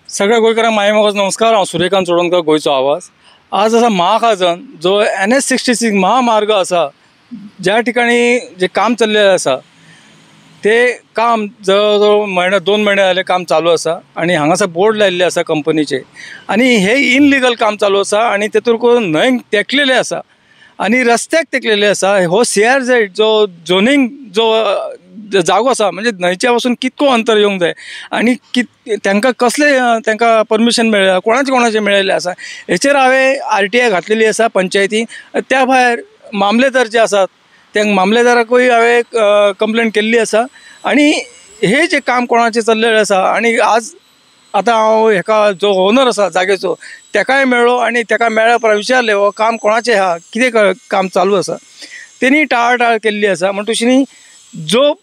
सगळ्या गोंयकारांक माये मोगाचो नमस्कार। हांव सूर्यकांत चोडणकर, गोंयचो आवाज। आज आसा महाखाजन जो NH-66 महामार्ग आसा, ज्या ठिकाणी जे काम चल्लेलें आसा ते काम जवळ जवळ 2 महिने जाले काम चालू आसा आणि हांगासर बोर्ड लायिल्ले आसा कंपनीचे आणि हे इनलिगल काम चालू आसा आणि तेतून करून न्हंयक तेंकलेले आसा आणि रस्त्याक तेंकलेले आसा। हो CRZ जो झोनींग जो जागो आसा म्हणजे न्हंयच्या पासून कितको अंतर येवंक जाय आणि तांकां कसले तांकां परमिशन मेळ्ळा, कोणाचे मेळिल्ले आसा हेचेर हांवें RTI घातलेली आसा पंचायती। त्या भायर मामलेदार जे आसात त्या मामलेदाराकूय हांवें कंप्लेंट केल्ली आसा आणि हे जे काम कोणाचे चल्लेलें आसा आणि आज आतां हांव हेका जो ओनर आसा जागेचो तेकाय मेळ्ळो आणि तेका मेळ्ळ्या उपरांत विचारलें हो काम कोणाचें आहा, कितें काम चालू आसा। तेणी टाळाटाळ केल्ली आसा म्हणटुशीनी जो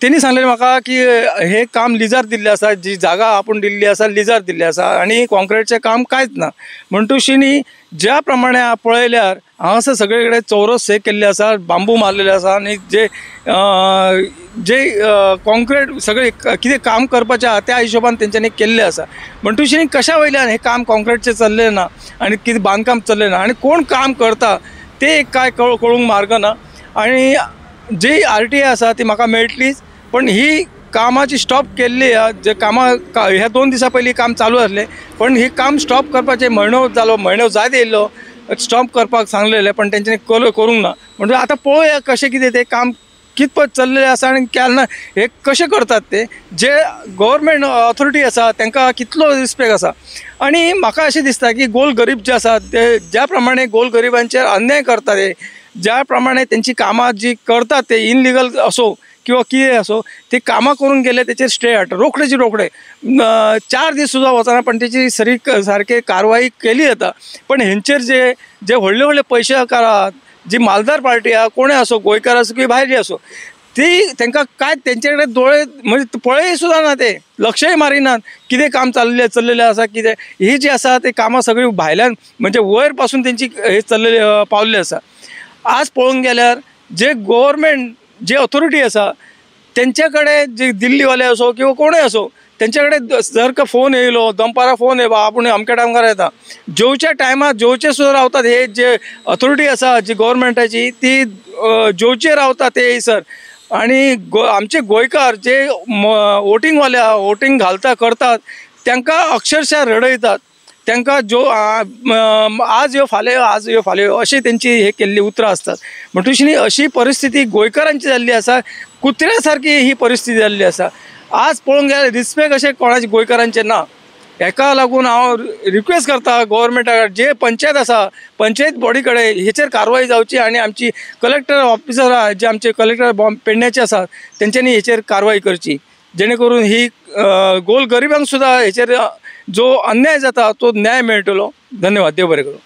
तेणी सांगलेलें म्हाका की हे काम लिजार दिल्लें आसा, जी जागा आपूण दिल्ली आसा लिजार दिल्ली आसा आणि कॉन्क्रीटचें काम कांयच ना। म्हणटुशीनी ज्या प्रमाणे पळयल्यार हांगासर सगळे कडेन चौरस हे केल्ले आसा, बांबू मारलेले आसा आणि जे कॉन्क्रीट सगळे कितें काम करपाचें आहा त्या हिशोबान तेंच्यांनी केल्लें आसा। म्हणटुशीनी कशा वयल्यान हे काम कॉन्क्रीटचें चल्लें ना आणि कितें बांदकाम चल्लें ना आणि कोण काम करता ते काय कळूंक मार्ग ना। आणि जी RTI आसा ती म्हाका मेळटलीच, पण ही कामाची स्टॉप केल्ली जे ह्या 2 दिसां पयलीं काम चालू आसलें, पण ही काम स्टॉप करपाचें म्हयनो जायत येयल्लो स्टॉप करपाक सांगलेलें, पण तेंच्यांनी करूंक ना। म्हणजे आतां पळोवया कशें कितें तें काम कितपत चल्लेलें आसा आणि केन्ना हे कशें करतात ते जे गव्हर्मेंट ऑथॉरिटी आसा तांकां कितलो रिस्पेक्ट आसा। आणि म्हाका अशें दिसता की गोरगरीब जे आसा ते ज्या प्रमाणे गोरगरिबांचेर अन्याय करतात ते, ज्या प्रमाणे तेंची कामां जी करतात ते इनलिगल असो किंवा कितें असो ते कामां करून गेले तेचेर स्टे हाडटा रोखडे 4 दीस सुद्दां वचना, पण तेची सारके कारवाई केली जाता। पण हेंचेर जे व्हडले पयशेकार आहात, जी मालदार पार्टी आहा, कोणें असो गोंयकार असो की भायली असो, ती तांकां काय तेंचे कडेन दोळे म्हणजे पळय सुद्दां ना, ते लक्षय मारिनात कितें काम चल्लेलें आसा कितें। ही जी आसा ती कामां सगळीं भायल्यान म्हणजे वयर पासून तेंची हे चल्लेली पावल्ली आसा। आज पळोवंक गेल्यार जे गव्हर्मेंट जे ऑथॉरिटी आसा तेंचे कडेन जे दिल्लीवाले असो किंवा कोणूय असो तेंचे कडेन जर का फोन येयलो, दनपारां फोन येयलो आपूण अमक्या टायमार येता, जेवच्या टायमार जेवचे सुद्दां रावतात हे जे ऑथॉरिटी आसा जी गव्हर्मेंटाची ती जेवचे रावतात ते येयसर। आणि आमचे गोंयकार जे वोटींगवाले आहा, वोटींग घालता करतात तांकां अक्षरशः रडयतात, तांकां आज यो फाल्यां यो अशी तेंची हे केल्ली उतरां आसतात। म्हणटुशीनी अशी परिस्थिती गोंयकारांची जाल्ली आसा, कुत्र्या सारकी ही परिस्थिती जाल्ली आसा। आज पळोवंक गेल्यार रिस्पेक्ट अशें कोणाचे गोंयकारांचे ना। हेका लागून हांव रिक्वेस्ट करता गव्हर्मेंटाक, जे पंचायत आसा पंचायत बॉडी कडेन हेचेर कारवाई जावची आणि आमची कलेक्टर ऑफिसर आहा जे आमचे कलेक्टर पेडण्याचे आसात तेंच्यांनी हेचेर कारवाई करची, जेणे करून ही गोरगरिबांक सुद्दां हेचेर जो अन्याय जाता तो न्याय मेळटलो। धन्यवाद, देव बरें करूं।